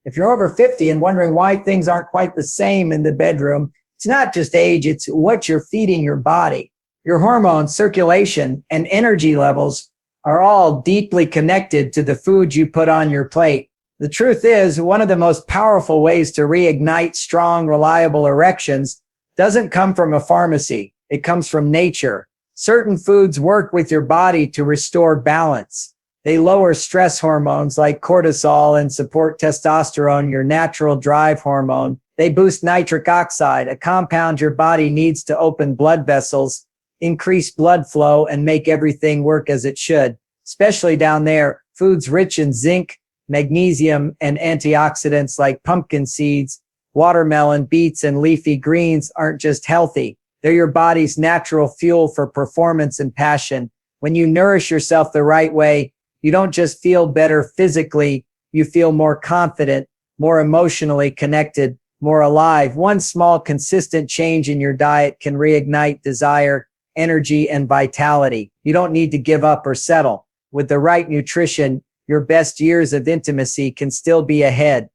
If you're over 50 and wondering why things aren't quite the same in the bedroom, it's not just age, it's what you're feeding your body. Your hormones, circulation, and energy levels are all deeply connected to the food you put on your plate. The truth is, one of the most powerful ways to reignite strong, reliable erections doesn't come from a pharmacy. It comes from nature. Certain foods work with your body to restore balance. They lower stress hormones like cortisol and support testosterone, your natural drive hormone. They boost nitric oxide, a compound your body needs to open blood vessels, increase blood flow, and make everything work as it should. Especially down there, foods rich in zinc, magnesium, and antioxidants like pumpkin seeds, watermelon, beets, and leafy greens aren't just healthy. They're your body's natural fuel for performance and passion. When you nourish yourself the right way, you don't just feel better physically, you feel more confident, more emotionally connected, more alive. One small, consistent change in your diet can reignite desire, energy, and vitality. You don't need to give up or settle. With the right nutrition, your best years of intimacy can still be ahead.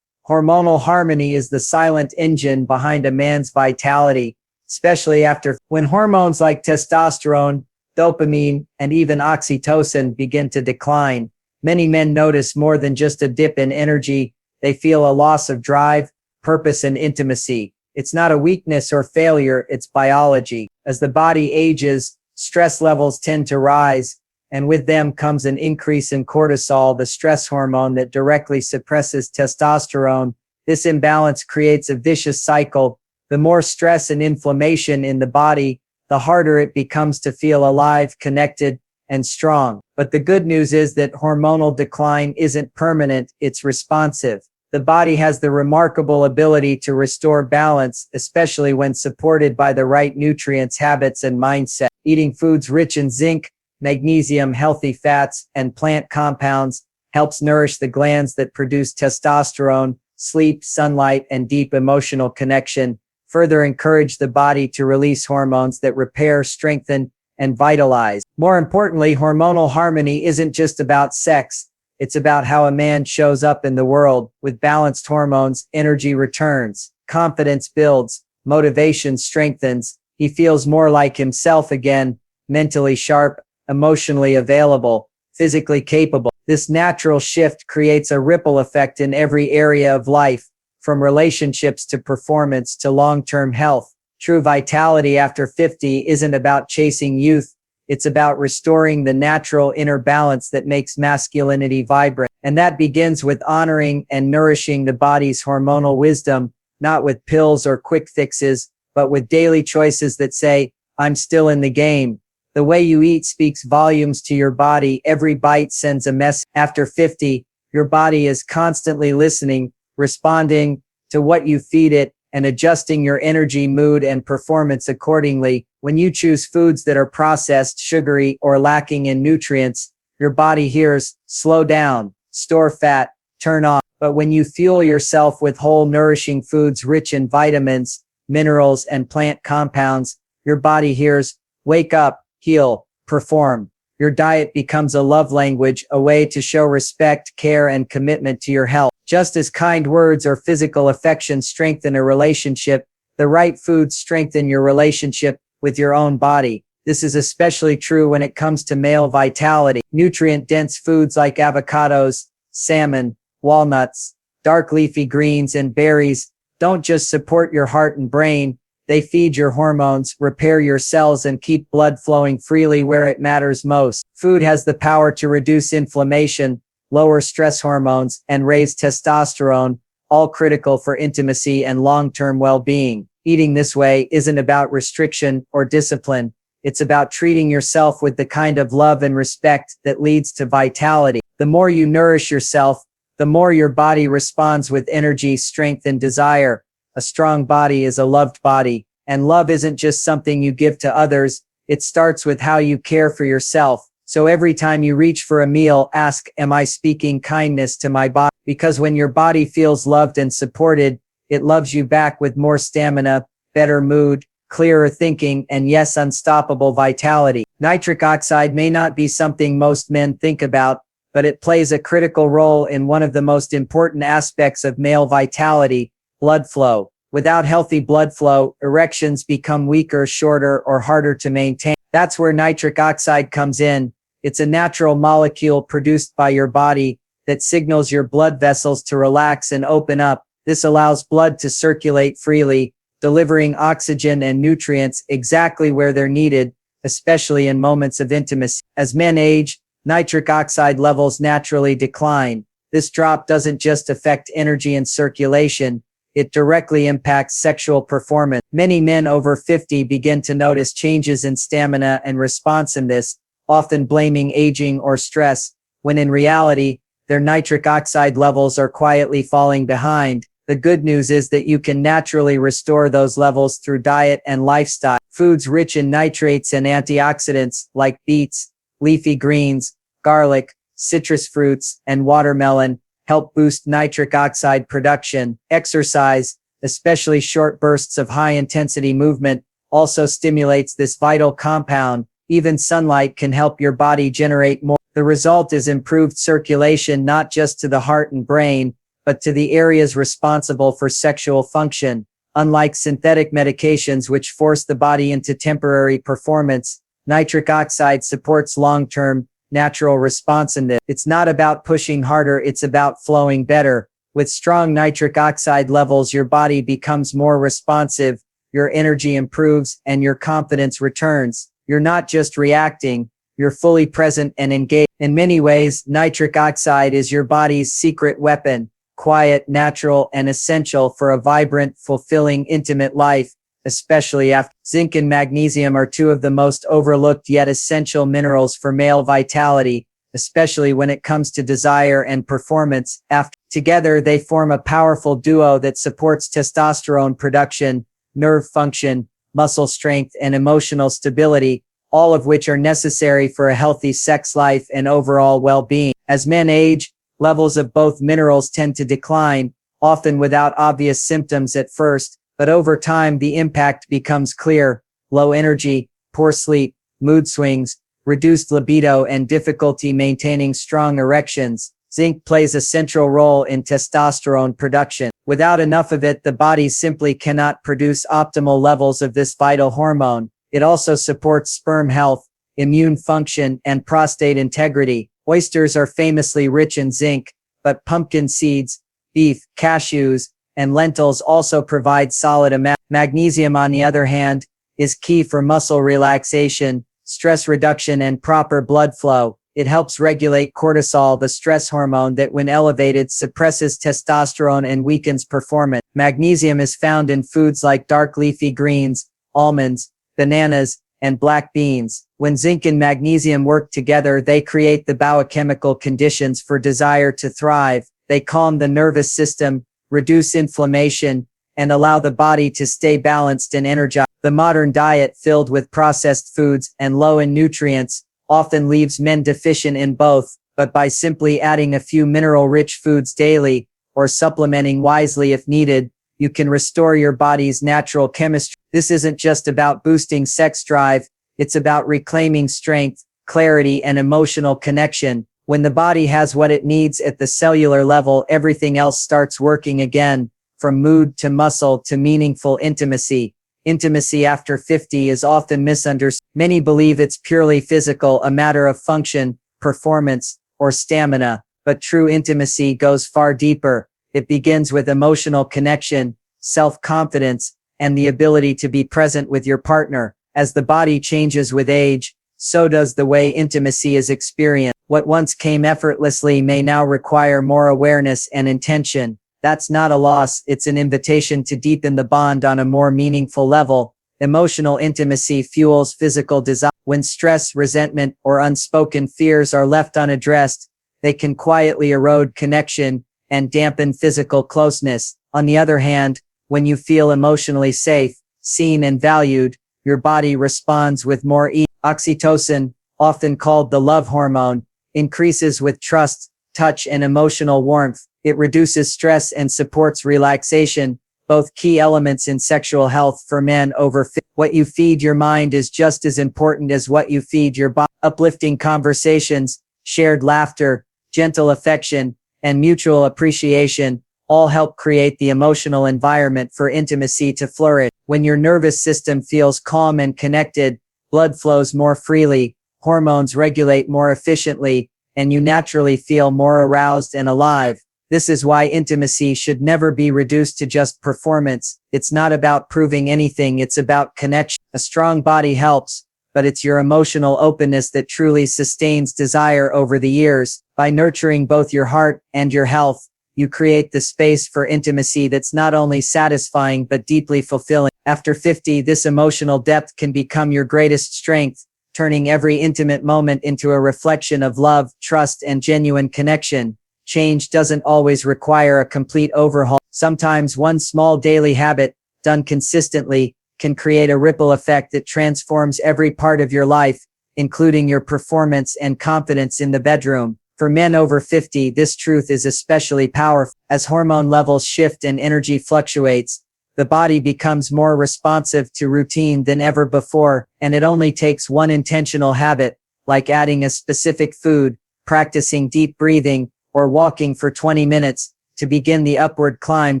Hormonal harmony is the silent engine behind a man's vitality, especially when hormones like testosterone, dopamine, and even oxytocin begin to decline. Many men notice more than just a dip in energy. They feel a loss of drive, purpose, and intimacy. It's not a weakness or failure, it's biology. As the body ages, stress levels tend to rise, and with them comes an increase in cortisol, the stress hormone that directly suppresses testosterone. This imbalance creates a vicious cycle. The more stress and inflammation in the body, the harder it becomes to feel alive, connected, and strong. But the good news is that hormonal decline isn't permanent, it's responsive. The body has the remarkable ability to restore balance, especially when supported by the right nutrients, habits, and mindset. Eating foods rich in zinc, magnesium, healthy fats, and plant compounds helps nourish the glands that produce testosterone. Sleep, sunlight, and deep emotional connection further encourage the body to release hormones that repair, strengthen, and vitalize. More importantly, hormonal harmony isn't just about sex. It's about how a man shows up in the world. With balanced hormones, energy returns, confidence builds, motivation strengthens. He feels more like himself again, mentally sharp, emotionally available, physically capable. This natural shift creates a ripple effect in every area of life, from relationships to performance to long-term health. True vitality after 50 isn't about chasing youth. It's about restoring the natural inner balance that makes masculinity vibrant. And that begins with honoring and nourishing the body's hormonal wisdom, not with pills or quick fixes, but with daily choices that say, I'm still in the game. The way you eat speaks volumes to your body. Every bite sends a message. After 50, your body is constantly listening, responding to what you feed it, and adjusting your energy, mood, and performance accordingly. When you choose foods that are processed, sugary, or lacking in nutrients, your body hears, slow down, store fat, turn off. But when you fuel yourself with whole, nourishing foods rich in vitamins, minerals, and plant compounds, your body hears, wake up, heal, perform. Your diet becomes a love language, a way to show respect, care, and commitment to your health. Just as kind words or physical affection strengthen a relationship, the right foods strengthen your relationship with your own body. This is especially true when it comes to male vitality. Nutrient-dense foods like avocados, salmon, walnuts, dark leafy greens, and berries don't just support your heart and brain. They feed your hormones, repair your cells, and keep blood flowing freely where it matters most. Food has the power to reduce inflammation, lower stress hormones, and raise testosterone, all critical for intimacy and long-term well-being. Eating this way isn't about restriction or discipline. It's about treating yourself with the kind of love and respect that leads to vitality. The more you nourish yourself, the more your body responds with energy, strength, and desire. A strong body is a loved body, and love isn't just something you give to others. It starts with how you care for yourself. So every time you reach for a meal, ask, am I speaking kindness to my body? Because when your body feels loved and supported, it loves you back with more stamina, better mood, clearer thinking, and yes, unstoppable vitality. Nitric oxide may not be something most men think about, but it plays a critical role in one of the most important aspects of male vitality, blood flow. Without healthy blood flow, erections become weaker, shorter, or harder to maintain. That's where nitric oxide comes in. It's a natural molecule produced by your body that signals your blood vessels to relax and open up. This allows blood to circulate freely, delivering oxygen and nutrients exactly where they're needed, especially in moments of intimacy. As men age, nitric oxide levels naturally decline. This drop doesn't just affect energy and circulation, it directly impacts sexual performance. Many men over 50 begin to notice changes in stamina and responsiveness, often blaming aging or stress, when in reality, their nitric oxide levels are quietly falling behind. The good news is that you can naturally restore those levels through diet and lifestyle. Foods rich in nitrates and antioxidants like beets, leafy greens, garlic, citrus fruits, and watermelon help boost nitric oxide production. Exercise, especially short bursts of high-intensity movement, also stimulates this vital compound. Even sunlight can help your body generate more. The result is improved circulation not just to the heart and brain, but to the areas responsible for sexual function. Unlike synthetic medications which force the body into temporary performance, nitric oxide supports long-term, natural responsiveness. It's not about pushing harder, it's about flowing better. With strong nitric oxide levels, your body becomes more responsive, your energy improves, and your confidence returns. You're not just reacting, you're fully present and engaged. In many ways, nitric oxide is your body's secret weapon, quiet, natural, and essential for a vibrant, fulfilling, intimate life, especially after. Zinc and magnesium are two of the most overlooked yet essential minerals for male vitality, especially when it comes to desire and performance. Together, they form a powerful duo that supports testosterone production, nerve function, muscle strength, and emotional stability, all of which are necessary for a healthy sex life and overall well-being. As men age, levels of both minerals tend to decline, often without obvious symptoms at first, but over time the impact becomes clear: low energy, poor sleep, mood swings, reduced libido, and difficulty maintaining strong erections. Zinc plays a central role in testosterone production. Without enough of it, the body simply cannot produce optimal levels of this vital hormone. It also supports sperm health, immune function, and prostate integrity. Oysters are famously rich in zinc, but pumpkin seeds, beef, cashews, and lentils also provide solid amounts. Magnesium, on the other hand, is key for muscle relaxation, stress reduction, and proper blood flow. It helps regulate cortisol, the stress hormone that, when elevated, suppresses testosterone and weakens performance. Magnesium is found in foods like dark leafy greens, almonds, bananas, and black beans. When zinc and magnesium work together, they create the biochemical conditions for desire to thrive. They calm the nervous system, reduce inflammation, and allow the body to stay balanced and energized. The modern diet, filled with processed foods and low in nutrients, often leaves men deficient in both, but by simply adding a few mineral-rich foods daily, or supplementing wisely if needed, you can restore your body's natural chemistry. This isn't just about boosting sex drive, it's about reclaiming strength, clarity, and emotional connection. When the body has what it needs at the cellular level, everything else starts working again, from mood to muscle to meaningful intimacy. Intimacy after 50 is often misunderstood. Many believe it's purely physical, a matter of function, performance, or stamina, but true intimacy goes far deeper. It begins with emotional connection, self-confidence, and the ability to be present with your partner. As the body changes with age, so does the way intimacy is experienced. What once came effortlessly may now require more awareness and intention. That's not a loss, it's an invitation to deepen the bond on a more meaningful level. Emotional intimacy fuels physical desire. When stress, resentment, or unspoken fears are left unaddressed, they can quietly erode connection and dampen physical closeness. On the other hand, when you feel emotionally safe, seen, and valued, your body responds with more ease. Oxytocin, often called the love hormone, increases with trust, touch, and emotional warmth. It reduces stress and supports relaxation, both key elements in sexual health for men over 50. What you feed your mind is just as important as what you feed your body. Uplifting conversations, shared laughter, gentle affection, and mutual appreciation all help create the emotional environment for intimacy to flourish. When your nervous system feels calm and connected, blood flows more freely, hormones regulate more efficiently, and you naturally feel more aroused and alive. This is why intimacy should never be reduced to just performance. It's not about proving anything, it's about connection. A strong body helps, but it's your emotional openness that truly sustains desire over the years. By nurturing both your heart and your health, you create the space for intimacy that's not only satisfying but deeply fulfilling. After 50, this emotional depth can become your greatest strength, turning every intimate moment into a reflection of love, trust, and genuine connection. Change doesn't always require a complete overhaul. Sometimes one small daily habit, done consistently, can create a ripple effect that transforms every part of your life, including your performance and confidence in the bedroom. For men over 50, this truth is especially powerful. As hormone levels shift and energy fluctuates, the body becomes more responsive to routine than ever before, and it only takes one intentional habit, like adding a specific food, practicing deep breathing, or walking for 20 minutes, to begin the upward climb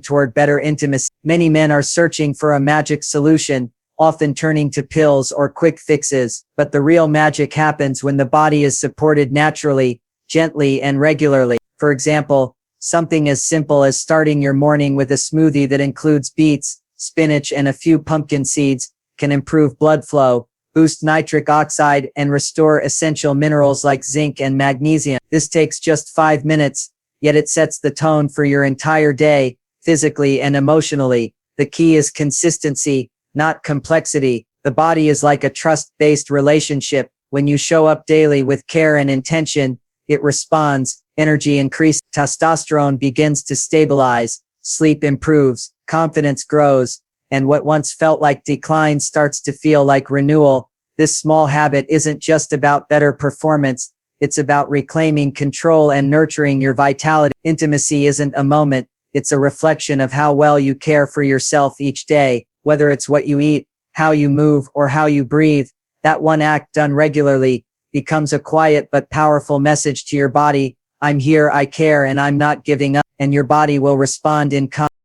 toward better intimacy. Many men are searching for a magic solution, often turning to pills or quick fixes, but the real magic happens when the body is supported naturally, gently, and regularly. For example, something as simple as starting your morning with a smoothie that includes beets, spinach, and a few pumpkin seeds can improve blood flow, boost nitric oxide, and restore essential minerals like zinc and magnesium. This takes just 5 minutes, yet it sets the tone for your entire day, physically and emotionally. The key is consistency, not complexity. The body is like a trust-based relationship. When you show up daily with care and intention, it responds, energy increases, testosterone begins to stabilize, sleep improves, confidence grows, and what once felt like decline starts to feel like renewal. This small habit isn't just about better performance, it's about reclaiming control and nurturing your vitality. Intimacy isn't a moment, it's a reflection of how well you care for yourself each day, whether it's what you eat, how you move, or how you breathe. That one act done regularly becomes a quiet but powerful message to your body. I'm here, I care, and I'm not giving up. And your body will respond in kind.